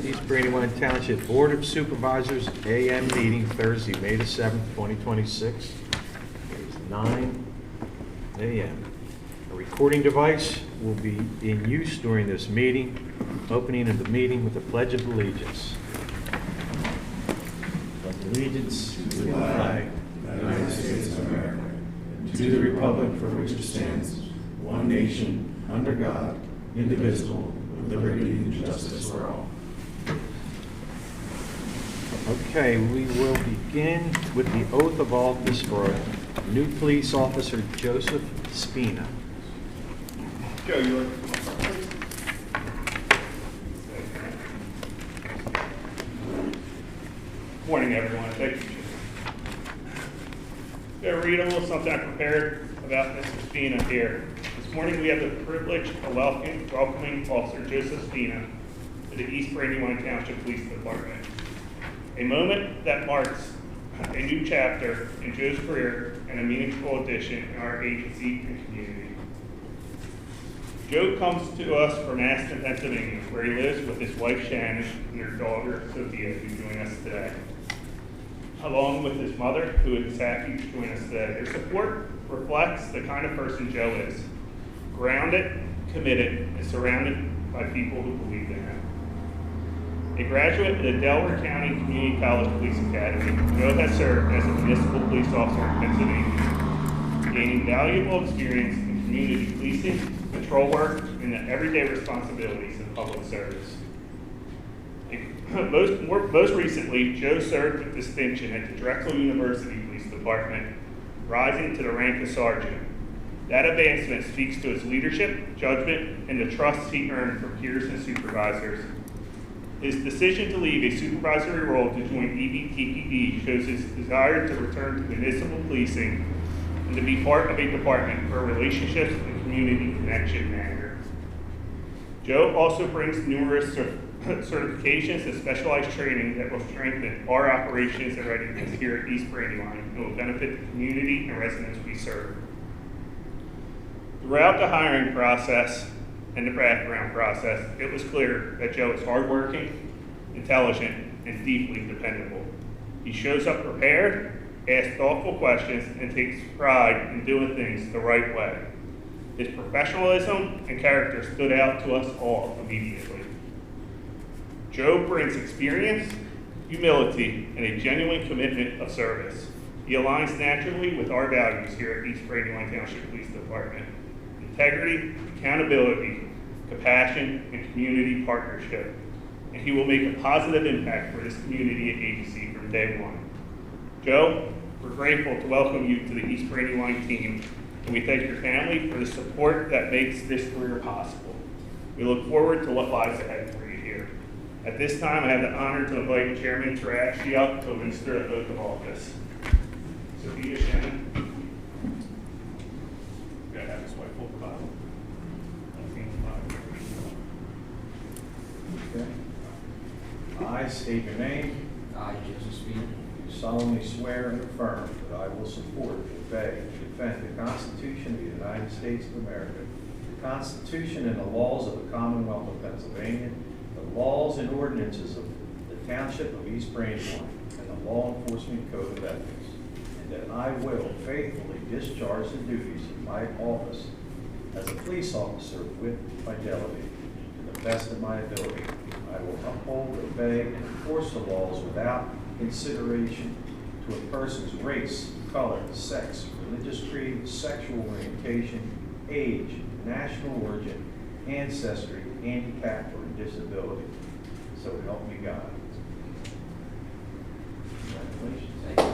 East Brandywine Township Board of Supervisors AM meeting Thursday, May the 7th, 2026. It is 9 a.m. A recording device will be in use during this meeting. Opening of the meeting with the Pledge of Allegiance. Pledge allegiance to the flag of the United States of America, and to the republic for which it stands, one nation, under God, indivisible, with liberty and justice for all. Okay, we will begin with the oath of office for new police officer Joseph Spina. Joe, you want Morning, everyone. Thank you. Going to read a little something I prepared about Mr. Spina here. This morning we have the privilege of welcoming Officer Joseph Spina to the East Brandywine Township Police Department. A moment that marks a new chapter in Joe's career and a meaningful addition in our agency and community. Joe comes to us from Aston, Pennsylvania, where he lives with his wife Shannon and their daughter Sophia, who join us today, along with his mother, who is happy to join us today. Their support reflects the kind of person Joe is: grounded, committed, and surrounded by people who believe in him. A graduate of the Delaware County Community College Police Academy, Joe has served as a municipal police officer in Pennsylvania, gaining valuable experience in community policing, patrol work, and the everyday responsibilities of public service. Most recently, Joe served with distinction at the Drexel University Police Department, rising to the rank of sergeant. That advancement speaks to his leadership, judgment, and the trust he earned from peers and supervisors. His decision to leave a supervisory role to join EBTPD shows his desire to return to municipal policing and to be part of a department where relationships and community connection matter. Joe also brings numerous certifications and specialized training that will strengthen our operations and readiness here at East Brandywine and will benefit the community and residents we serve. Throughout the hiring process and the background process, it was clear that Joe is hardworking, intelligent, and deeply dependable. He shows up prepared, asks thoughtful questions, and takes pride in doing things the right way. His professionalism and character stood out to us all immediately. Joe brings experience, humility, and a genuine commitment of service. He aligns naturally with our values here at East Brandywine Township Police Department: integrity, accountability, compassion, and community partnership. And he will make a positive impact for this community and agency from day one. Joe, we're grateful to welcome you to the East Brandywine team, and we thank your family for the support that makes this career possible. We look forward to what lies ahead for you here. At this time, I have the honor to invite Chairman Tarashi up to administer the oath of office. Sophia, Shannon. You gotta have his wife hold the Bible. Okay. I state your name. I, Joseph Spina, Do solemnly swear and affirm that I will support, obey, and defend the Constitution of the United States of America, the Constitution and the laws of the Commonwealth of Pennsylvania, the laws and ordinances of the Township of East Brandywine, and the Law Enforcement Code of Ethics, and that I will faithfully discharge the duties of my office as a police officer with fidelity to the best of my ability. I will uphold, obey, and enforce the laws without consideration to a person's race, color, sex, religious creed, sexual orientation, age, national origin, ancestry, handicap, or disability. So help me God. Congratulations. thank you.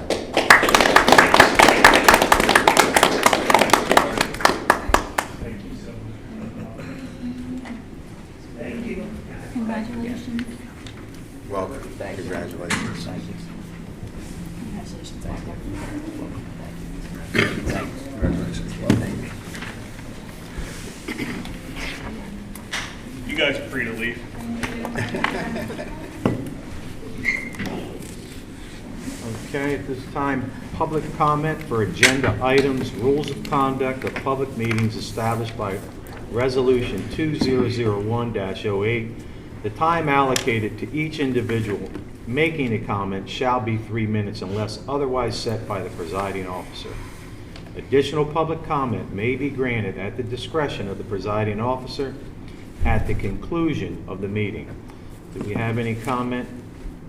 Thank you so much. Thank you. Congratulations. Welcome. Congratulations. Thank you. Congratulations. Thank you. Congratulations. Thank you. You guys are free to leave. Okay, at this time, public comment for agenda items, rules of conduct of public meetings established by Resolution 2001-08 The time allocated to each individual making a comment shall be 3 minutes unless otherwise set by the presiding officer. Additional public comment may be granted at the discretion of the presiding officer at the conclusion of the meeting. Do we have any comment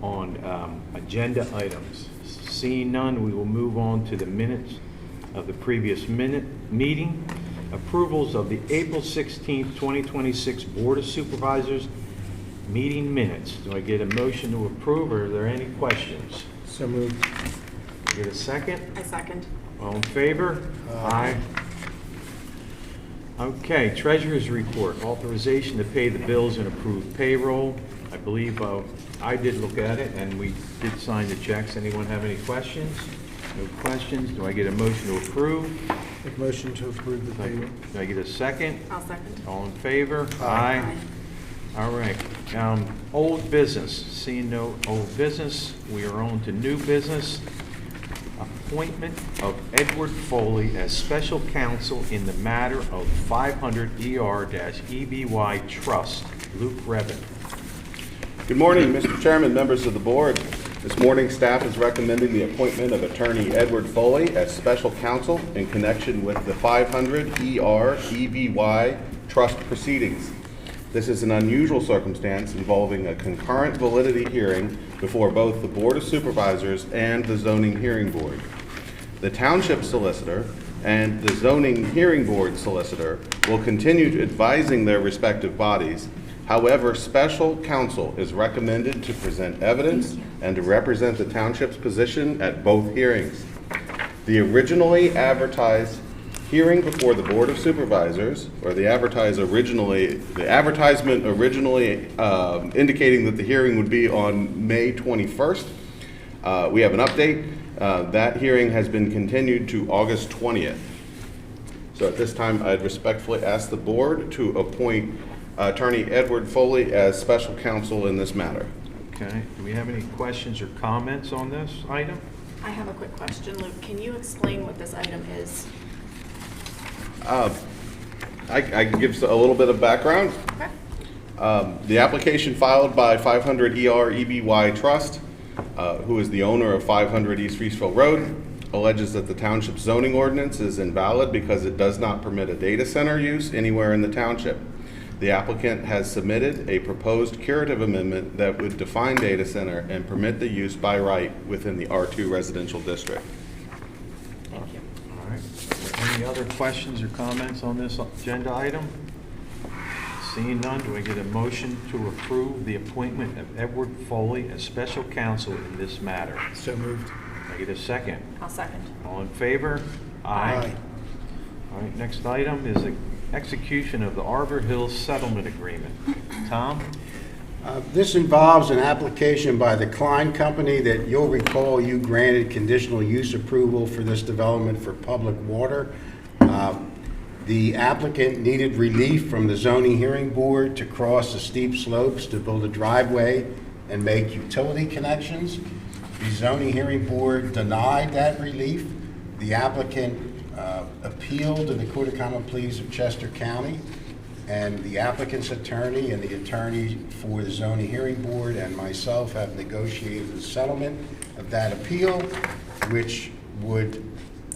on agenda items? Seeing none, we will move on to the minutes of the previous meeting. Approvals of the April 16th, 2026 Board of Supervisors meeting minutes. Do I get a motion to approve, or are there any questions? So moved. Get a second? I second. All in favor? Aye. Okay, treasurer's report, authorization to pay the bills and approve payroll. I believe I did look at it, and we did sign the checks. Anyone have any questions? No questions. Do I get a motion to approve? Make motion to approve the payroll. Do I get a second? I'll second. All in favor? Aye. All right. Old business. Seeing no old business, we are on to new business. Appointment of Edward Foley as special counsel in the matter of 500 ER-EBY Trust. Luke Revin. Good morning, Mr. Chairman, members of the board. This morning, staff is recommending the appointment of Attorney Edward Foley as special counsel in connection with the 500 ER-EBY Trust proceedings. This is an unusual circumstance involving a concurrent validity hearing before both the Board of Supervisors and the Zoning Hearing Board. The Township Solicitor and the Zoning Hearing Board Solicitor will continue advising their respective bodies. However, special counsel is recommended to present evidence and to represent the Township's position at both hearings. The originally advertised hearing before the Board of Supervisors, or the advertisement originally indicating that the hearing would be on May 21st. We have an update. That hearing has been continued to August 20th. So at this time, I'd respectfully ask the board to appoint Attorney Edward Foley as special counsel in this matter. Okay. Do we have any questions or comments on this item? I have a quick question, Luke. Can you explain what this item is? I can give a little bit of background. Okay. The application filed by 500 ER-EBY Trust, who is the owner of 500 East Reesville Road, alleges that the township zoning ordinance is invalid because it does not permit a data center use anywhere in the township. The applicant has submitted a proposed curative amendment that would define data center and permit the use by right within the R2 residential district. Thank you. All right. Any other questions or comments on this agenda item? Seeing none, do I get a motion to approve the appointment of Edward Foley as special counsel in this matter? So moved. Do I get a second? I'll second. All in favor? Aye. All right, next item is the execution of the Arbor Hills Settlement Agreement. Tom? This involves an application by the Klein Company that you'll recall you granted conditional use approval for this development for public water. The applicant needed relief from the Zoning Hearing Board to cross the steep slopes to build a driveway and make utility connections. The Zoning Hearing Board denied that relief. The applicant appealed to the Court of Common Pleas of Chester County, and the applicant's attorney and the attorney for the Zoning Hearing Board and myself have negotiated a settlement of that appeal, which would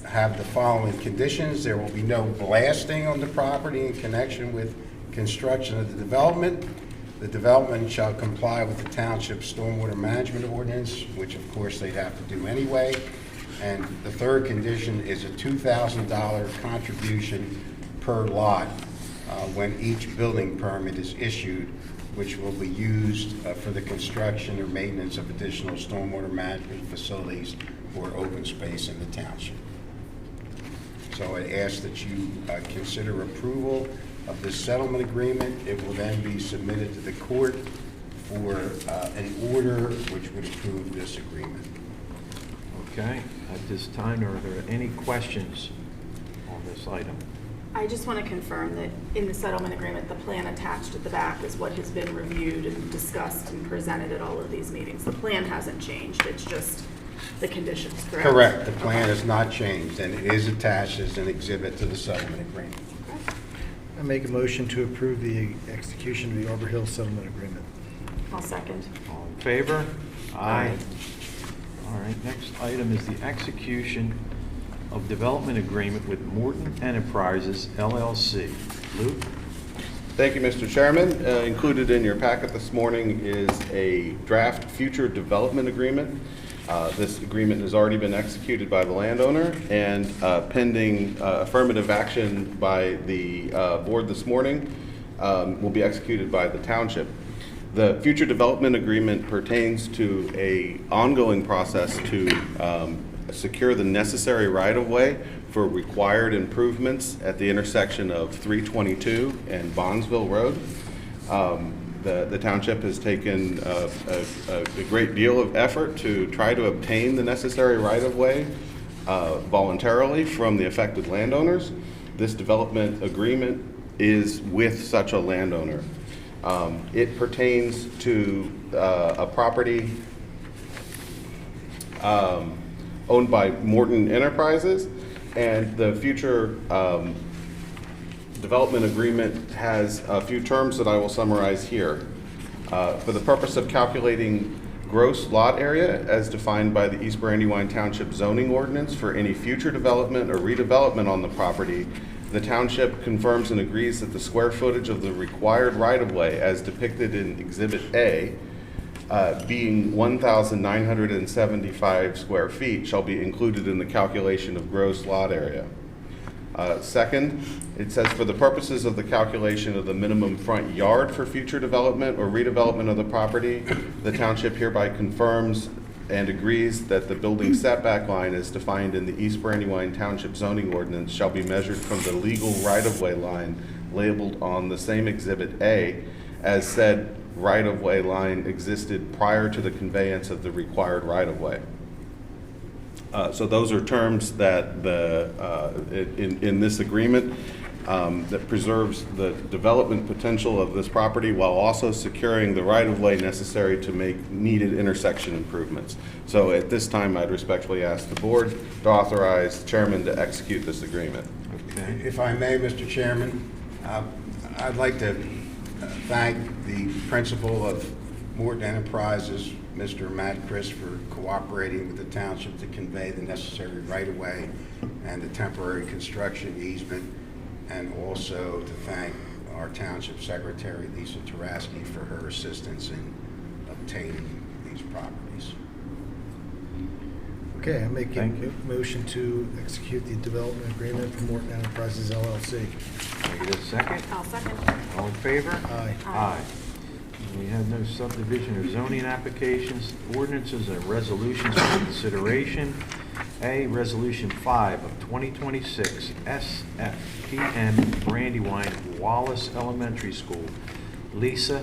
have the following conditions. There will be no blasting on the property in connection with construction of the development. The development shall comply with the township stormwater management ordinance, which of course they'd have to do anyway. And the third condition is a $2,000 contribution per lot when each building permit is issued, which will be used for the construction or maintenance of additional stormwater management facilities or open space in the township. So I ask that you consider approval of this settlement agreement. It will then be submitted to the court for an order which would approve this agreement. Okay, at this time, are there any questions on this item? I just want to confirm that in the settlement agreement, the plan attached at the back is what has been reviewed and discussed and presented at all of these meetings. The plan hasn't changed, it's just the conditions, correct? Correct. The plan has not changed, and it is attached as an exhibit to the settlement agreement. I make a motion to approve the execution of the Arbor Hills Settlement Agreement. I'll second. All in favor? Aye. All right, next item is the execution of development agreement with Morton Enterprises LLC. Luke? Thank you, Mr. Chairman. Included in your packet this morning is a draft future development agreement. This agreement has already been executed by the landowner, and pending affirmative action by the board this morning will be executed by the township. The future development agreement pertains to an ongoing process to secure the necessary right-of-way for required improvements at the intersection of 322 and Bondsville Road. The township has taken a great deal of effort to try to obtain the necessary right-of-way voluntarily from the affected landowners. This development agreement is with such a landowner. It pertains to a property owned by Morton Enterprises, and the future development agreement has a few terms that I will summarize here. For the purpose of calculating gross lot area as defined by the East Brandywine Township zoning ordinance for any future development or redevelopment on the property, the township confirms and agrees that the square footage of the required right-of-way as depicted in Exhibit A, being 1,975 square feet, shall be included in the calculation of gross lot area. Second, it says for the purposes of the calculation of the minimum front yard for future development or redevelopment of the property, the township hereby confirms and agrees that the building setback line as defined in the East Brandywine Township zoning ordinance shall be measured from the legal right-of-way line labeled on the same Exhibit A as said right-of-way line existed prior to the conveyance of the required right-of-way. So those are terms that in this agreement that preserves the development potential of this property while also securing the right-of-way necessary to make needed intersection improvements. So at this time, I'd respectfully ask the board to authorize the chairman to execute this agreement. Okay. If I may, Mr. Chairman, I'd like to thank the principal of Morton Enterprises, Mr. Matt Chris, for cooperating with the township to convey the necessary right-of-way and the temporary construction easement, and also to thank our township secretary, Lisa Taraski, for her assistance in obtaining these properties. Okay, I make a Thank you. motion to execute the development agreement for Morton Enterprises LLC. Can I get a second? I'll second. All in favor? Aye. Aye. We have no subdivision or zoning applications, ordinances, and resolutions for consideration. A, Resolution 5 of 2026, SFPM Brandywine Wallace Elementary School. Lisa?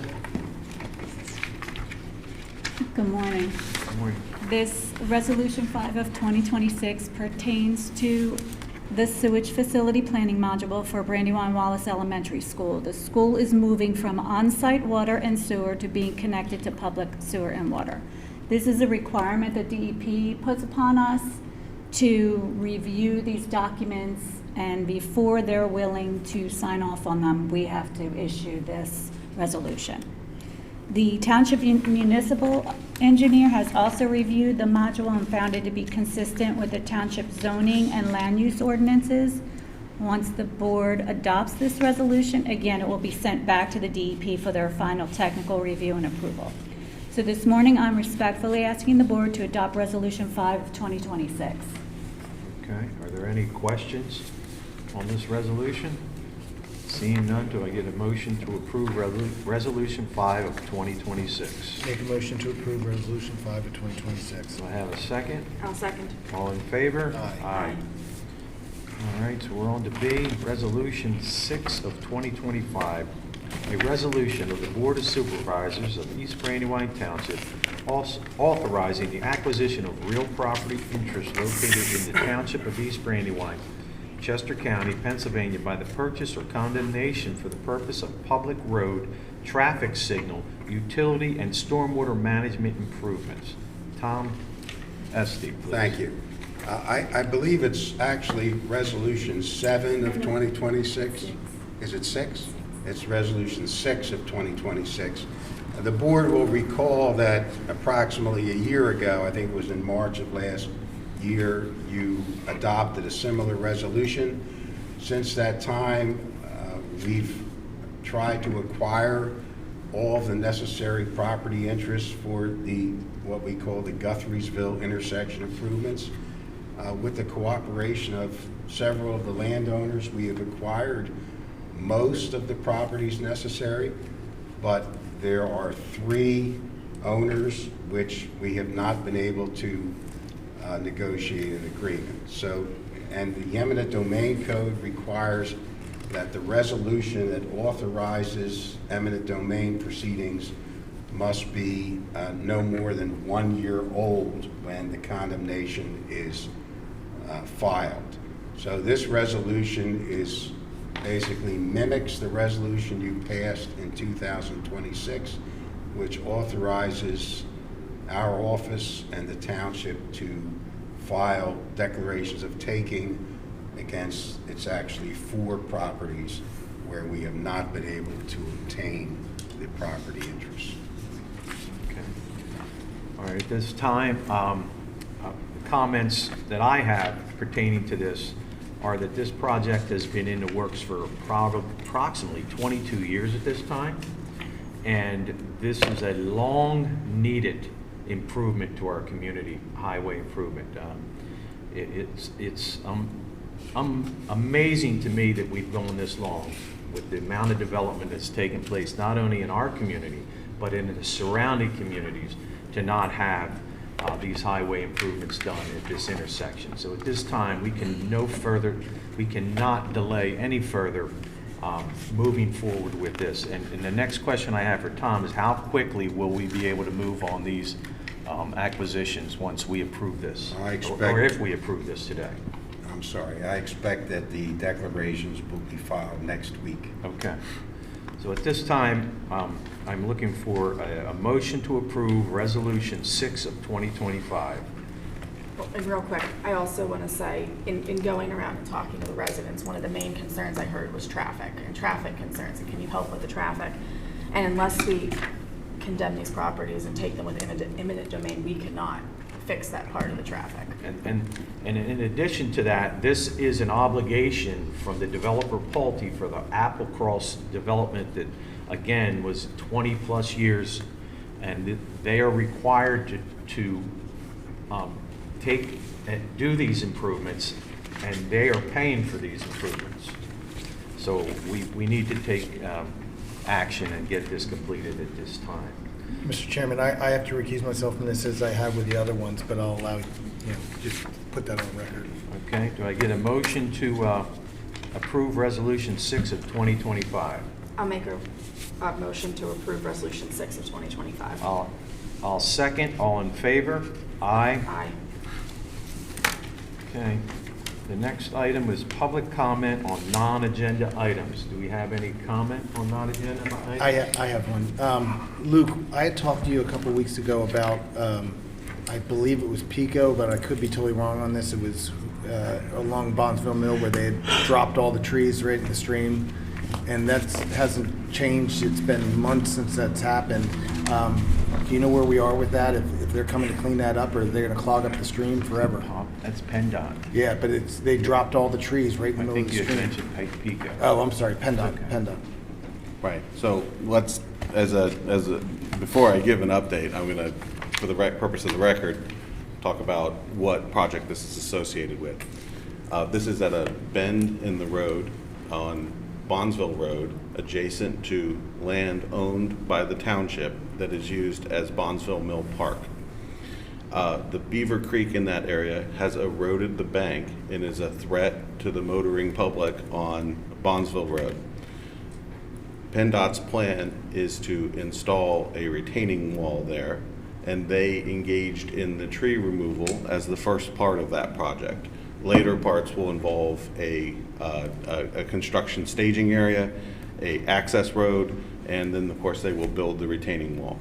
Good morning. Good morning. This Resolution 5 of 2026 pertains to the sewage facility planning module for Brandywine Wallace Elementary School. The school is moving from on-site water and sewer to being connected to public sewer and water. This is a requirement that DEP puts upon us to review these documents, and before they're willing to sign off on them, we have to issue this resolution. The township municipal engineer has also reviewed the module and found it to be consistent with the township zoning and land use ordinances. Once the board adopts this resolution, again, it will be sent back to the DEP for their final technical review and approval. So this morning, I'm respectfully asking the board to adopt Resolution 5 of 2026. Okay, are there any questions on this resolution? Seeing none, do I get a motion to approve Resolution 5 of 2026? Make a motion to approve Resolution 5 of 2026. Do I have a second? I'll second. All in favor? Aye. Aye. All right, so we're on to B, Resolution 6 of 2025. A resolution of the Board of Supervisors of East Brandywine Township authorizing the acquisition of real property interest located in the Township of East Brandywine, Chester County, Pennsylvania, by the purchase or condemnation for the purpose of public road, traffic signal, utility, and stormwater management improvements. Tom Estee, please. Thank you. I believe it's actually Resolution 7 of 2026. Is it 6? It's Resolution 6 of 2026. The board will recall that approximately a year ago, I think it was in March of last year, you adopted a similar resolution. Since that time, we've tried to acquire all of the necessary property interests for what we call the Guthriesville intersection improvements. With the cooperation of several of the landowners, we have acquired most of the properties necessary, but there are 3 owners which we have not been able to negotiate an agreement. So, and the eminent domain code requires that the resolution that authorizes eminent domain proceedings must be no more than 1 year old when the condemnation is filed. So this resolution is basically mimics the resolution you passed in 2026, which authorizes our office and the township to file declarations of taking against, it's actually 4 properties where we have not been able to obtain the property interest. Okay. All right, at this time, comments that I have pertaining to this are that this project has been in the works for approximately 22 years at this time, and this is a long-needed improvement to our community, highway improvement. It's amazing to me that we've gone this long with the amount of development that's taken place, not only in our community, but in the surrounding communities, to not have these highway improvements done at this intersection. So at this time, we cannot delay any further moving forward with this. And the next question I have for Tom is, how quickly will we be able to move on these acquisitions once we approve this? Or if we approve this today? I'm sorry, I expect that the declarations will be filed next week. Okay. So at this time, I'm looking for a motion to approve Resolution 6 of 2025. Well, and real quick, I also want to say, in going around and talking to the residents, one of the main concerns I heard was traffic and traffic concerns, and can you help with the traffic? And unless we condemn these properties and take them within eminent domain, we cannot fix that part of the traffic. And in addition to that, this is an obligation from the developer Pulte for the Applecross development that, again, was 20-plus years, and they are required to do these improvements, and they are paying for these improvements. So we need to take action and get this completed at this time. Mr. Chairman, I have to recuse myself from this as I have with the other ones, but I'll allow, just put that on record. Okay, do I get a motion to approve Resolution 6 of 2025? I'll make a motion to approve Resolution 6 of 2025. I'll second. All in favor? Aye. Aye. Okay. The next item is public comment on non-agenda items. Do we have any comment on non-agenda items? I have one. Luke, I had talked to you a couple of weeks ago about, I believe it was Pico, but I could be totally wrong on this. It was along Bondsville Mill where they had dropped all the trees right in the stream, and that hasn't changed. It's been months since that's happened. Do you know where we are with that? If they're coming to clean that up, or they're going to clog up the stream forever? That's PennDOT. Yeah, but they dropped all the trees right in the I middle of think the you stream. mentioned Pico. Oh, I'm sorry, PennDOT, Okay. PennDOT. Right, so let's, before I give an update, I'm gonna, for the purpose of the record, talk about what project this is associated with. This is at a bend in the road on Bondsville Road, adjacent to land owned by the township that is used as Bondsville Mill Park. The Beaver Creek in that area has eroded the bank and is a threat to the motoring public on Bondsville Road. PennDOT's plan is to install a retaining wall there, and they engaged in the tree removal as the first part of that project. Later parts will involve a construction staging area, a access road, and then of course they will build the retaining wall.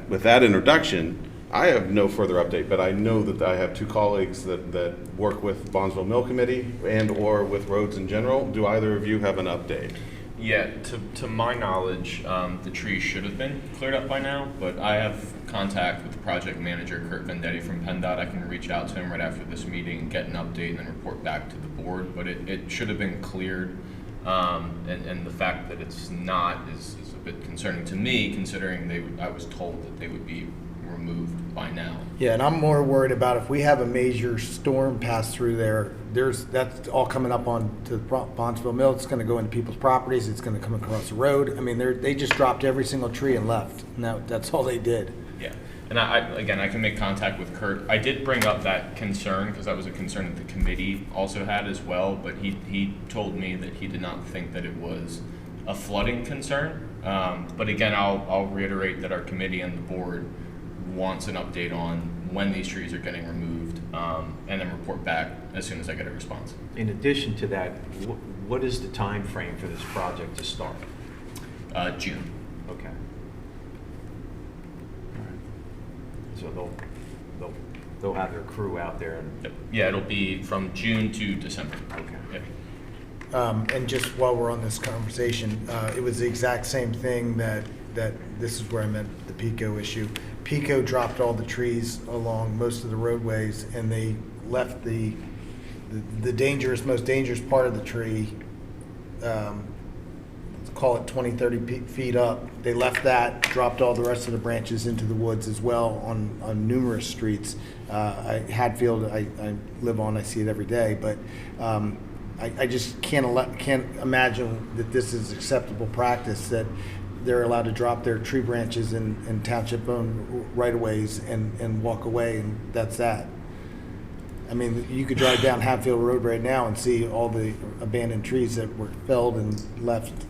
With that introduction, I have no further update, but I know that I have 2 colleagues that work with Bondsville Mill Committee and or with roads in general. Do either of you have an update? Yeah, to my knowledge, the trees should have been cleared up by now, but I have contact with the project manager, Kurt Vendetti from PennDOT. I can reach out to him right after this meeting, get an update, and then report back to the board, but it should have been cleared. And the fact that it's not is a bit concerning to me, considering I was told that they would be removed by now. Yeah, and I'm more worried about if we have a major storm pass through there, that's all coming up onto Bondsville Mill. It's gonna go into people's properties, it's gonna come across the road. I mean, they just dropped every single tree and left. No, that's all they did. Yeah, and I can make contact with Kurt. I did bring up that concern because that was a concern that the committee also had as well, but he told me that he did not think that it was a flooding concern. But again, I'll reiterate that our committee and the board wants an update on when these trees are getting removed, and then report back as soon as I get a response. In addition to that, what is the time frame for this project to start? June. Okay. All right. So they'll have their crew out there and. Yep. Yeah, it'll be from June to December. Okay. Yep. And just while we're on this conversation, it was the exact same thing that this is where I meant the Pico issue. Pico dropped all the trees along most of the roadways, and they left the most dangerous part of the tree, let's call it 20, 30 feet up. They left that, dropped all the rest of the branches into the woods as well on numerous streets. Hadfield, I live on, I see it every day, but I just can't imagine that this is acceptable practice, that they're allowed to drop their tree branches in township-owned right-of-ways and walk away, and that's that. I mean, you could drive down Hatfield Road right now and see all the abandoned trees that were felled and left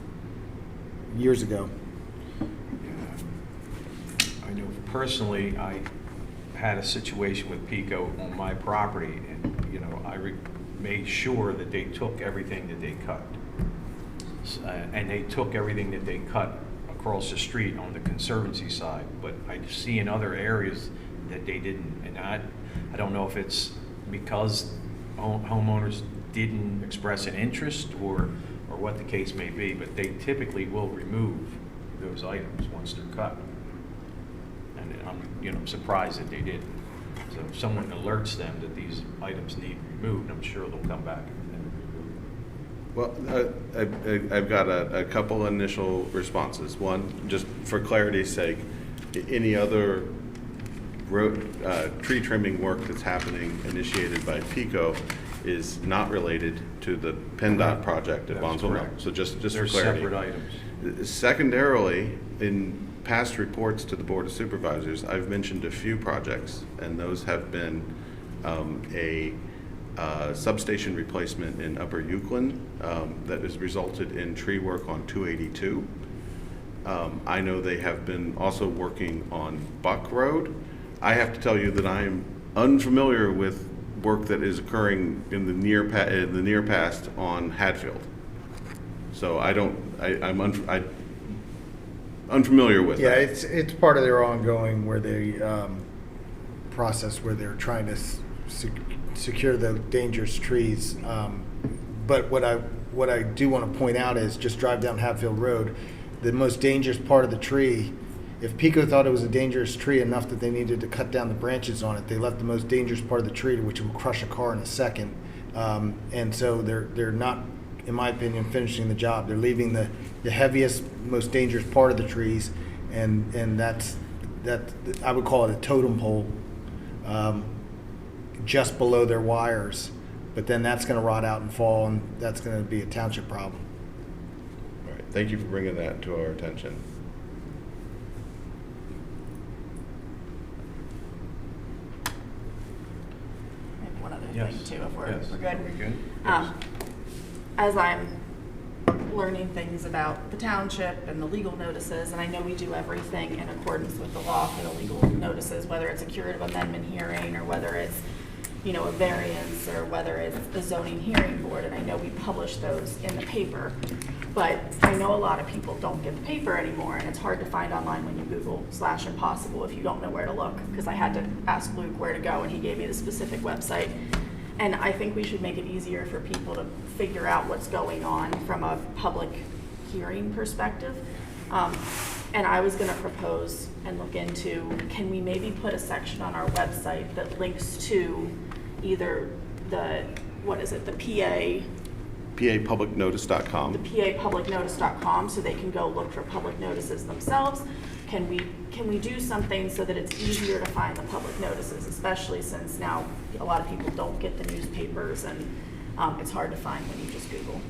years ago. I know personally, I had a situation with Pico on my property, and, you know, I made sure that they took everything that they cut. And they took everything that they cut across the street on the Conservancy side, but I see in other areas that they didn't. And I don't know if it's because homeowners didn't express an interest or what the case may be, but they typically will remove those items once they're cut. And I'm surprised that they didn't. So if someone alerts them that these items need removed, I'm sure they'll come back and remove them. Well, I've got a couple initial responses. One, just for clarity's sake, any other tree trimming work that's happening initiated by PICO is not related to the PennDOT project at Bondsville Mill. So just for They're clarity. separate items. Secondarily, in past reports to the Board of Supervisors, I've mentioned a few projects, and those have been a substation replacement in Upper Euclid that has resulted in tree work on 282. I know they have been also working on Buck Road. I have to tell you that I am unfamiliar with work that is occurring in the near past on Hadfield. So I'm unfamiliar with Yeah, that. it's part of their ongoing process where they're trying to secure the dangerous trees. But what I do want to point out is just drive down Hatfield Road, the most dangerous part of the tree. If PICO thought it was a dangerous tree enough that they needed to cut down the branches on it, they left the most dangerous part of the tree, which will crush a car in a second. And so they're not, in my opinion, finishing the job. They're leaving the heaviest, most dangerous part of the trees, and that I would call it a totem pole, just below their wires. But then that's going to rot out and fall, and that's going to be a township problem. All right, thank you for bringing that to our attention. Maybe one other Yes. thing too, if we're Yes. good. Are we good? As I'm learning things about the township and the legal notices, and I know we do everything in accordance with the law for the legal notices, whether it's a curative amendment hearing or whether it's, a variance or whether it's the zoning hearing board, and I know we publish those in the paper. But I know a lot of people don't get the paper anymore, and it's hard to find online when you Google /impossible if you don't know where to look, because I had to ask Luke where to go, and he gave me the specific website. And I think we should make it easier for people to figure out what's going on from a public hearing perspective. And I was gonna propose and look into, can we maybe put a section on our website that links to either the, what is it, the PA, PApublicnotice.com. the PApublicnotice.com, so they can go look for public notices themselves? Can we do something so that it's easier to find the public notices, especially since now a lot of people don't get the newspapers and it's hard to find when you just Google.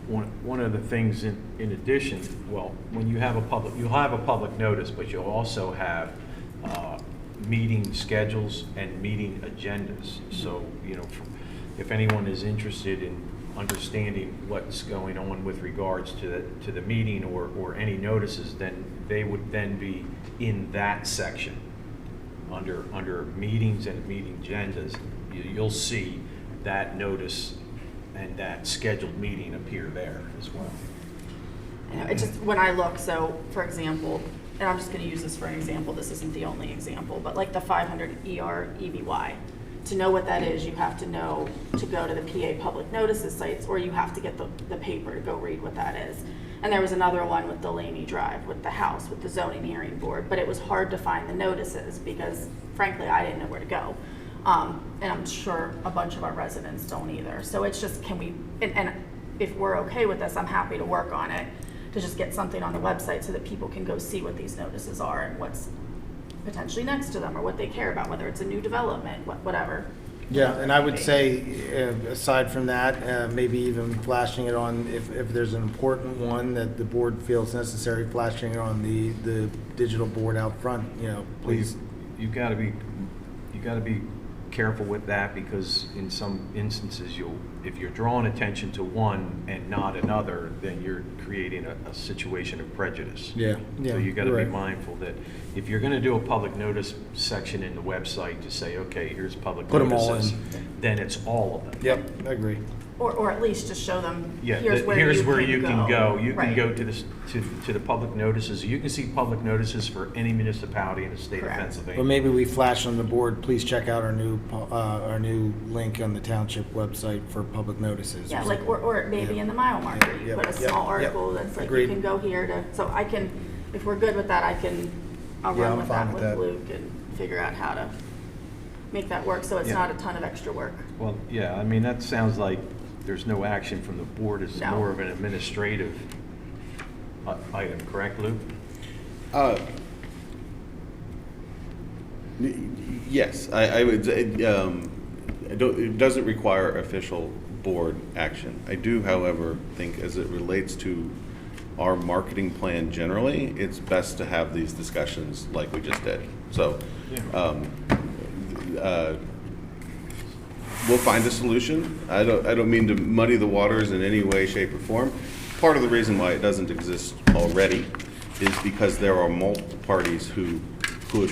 One of the things in addition, well, when you have you'll have a public notice, but you'll also have meeting schedules and meeting agendas. So, if anyone is interested in understanding what's going on with regards to the meeting or any notices, then they would then be in that section under meetings and meeting agendas. You'll see that notice and that scheduled meeting appear there as well. It just, when I look, so for example, and I'm just going to use this for an example, this isn't the only example, but like the 500 ER EVY, to know what that is, you have to know to go to the PA public notices sites, or you have to get the paper to go read what that is. And there was another one with Delaney Drive, with the house, with the zoning hearing board, but it was hard to find the notices because frankly, I didn't know where to go. And I'm sure a bunch of our residents don't either. So it's just, can we, and if we're okay with this, I'm happy to work on it, to just get something on the website so that people can go see what these notices are and what's potentially next to them or what they care about, whether it's a new development, whatever. Yeah, and I would say, aside from that, maybe even flashing it on, if there's an important one that the board feels necessary, flashing it on the digital board out front, please. You gotta be careful with that, because in some instances if you're drawing attention to one and not another, then you're creating a situation of prejudice. Yeah. So you gotta you're be right. mindful that if you're gonna do a public notice section in the website to say, okay, here's public Put 'em all notices, in. then it's all of them. Yep, I agree. Or at least just show them, Yeah, here's where you can go. You can Right. go to the public notices. You can see public notices for any municipality in the state of Correct. Pennsylvania. But maybe we flash on the board, please check out our new link on the township website for public notices. Yeah, like, or maybe in the mile marker, you Yep, put a yep, small yep. article that's like, you Agreed. can go here to, so I can, if we're good with that, I'll Yeah, run I'm with fine that with with that. Luke and figure out how to make that work, so it's Yeah. not a ton of extra work. Well, yeah, I mean, that sounds like there's no action from the board. It's No. more of an administrative item, correct, Luke? Yes, I would, it doesn't require official board action. I do, however, think as it relates to our marketing plan generally, it's best to have these discussions like we just did. So, we'll find a solution. I don't mean to muddy the waters in any way, shape, or form. Part of the reason why it doesn't exist already is because there are multiple parties who could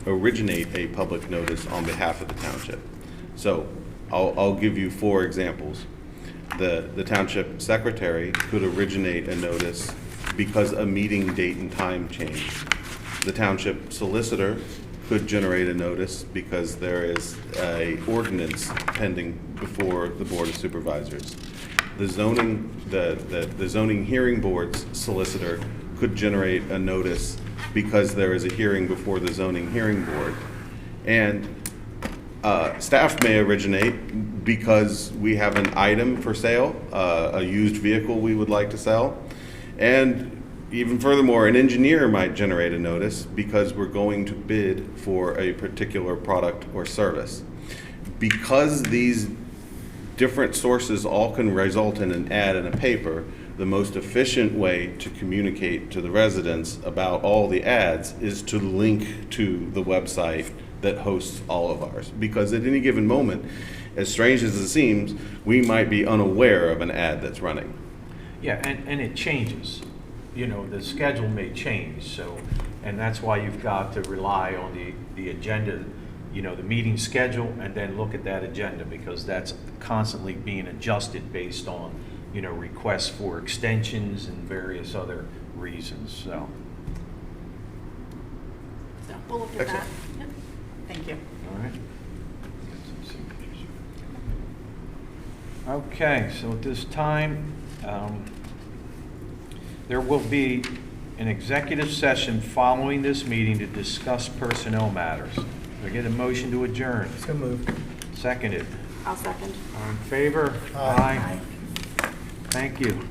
originate a public notice on behalf of the township. So I'll give you 4 examples. The township secretary could originate a notice because a meeting date and time changed. The township solicitor could generate a notice because there is a ordinance pending before the Board of Supervisors. The zoning hearing board's solicitor could generate a notice because there is a hearing before the zoning hearing board. And staff may originate because we have an item for sale, a used vehicle we would like to sell. And even furthermore, an engineer might generate a notice because we're going to bid for a particular product or service. Because these different sources all can result in an ad in a paper, the most efficient way to communicate to the residents about all the ads is to link to the website that hosts all of ours. Because at any given moment, as strange as it seems, we might be unaware of an ad that's running. Yeah, and it changes. The schedule may change, so, and that's why you've got to rely on the agenda, the meeting schedule, and then look at that agenda, because that's constantly being adjusted based on, requests for extensions and various other reasons, so. So we'll look at that. Excellent. Yep. Thank you. All right. Get some signatures. Okay, so at this time, there will be an executive session following this meeting to discuss personnel matters. Do I get a motion to adjourn? So moved. Seconded. I'll second. All in favor? Aye. Thank you.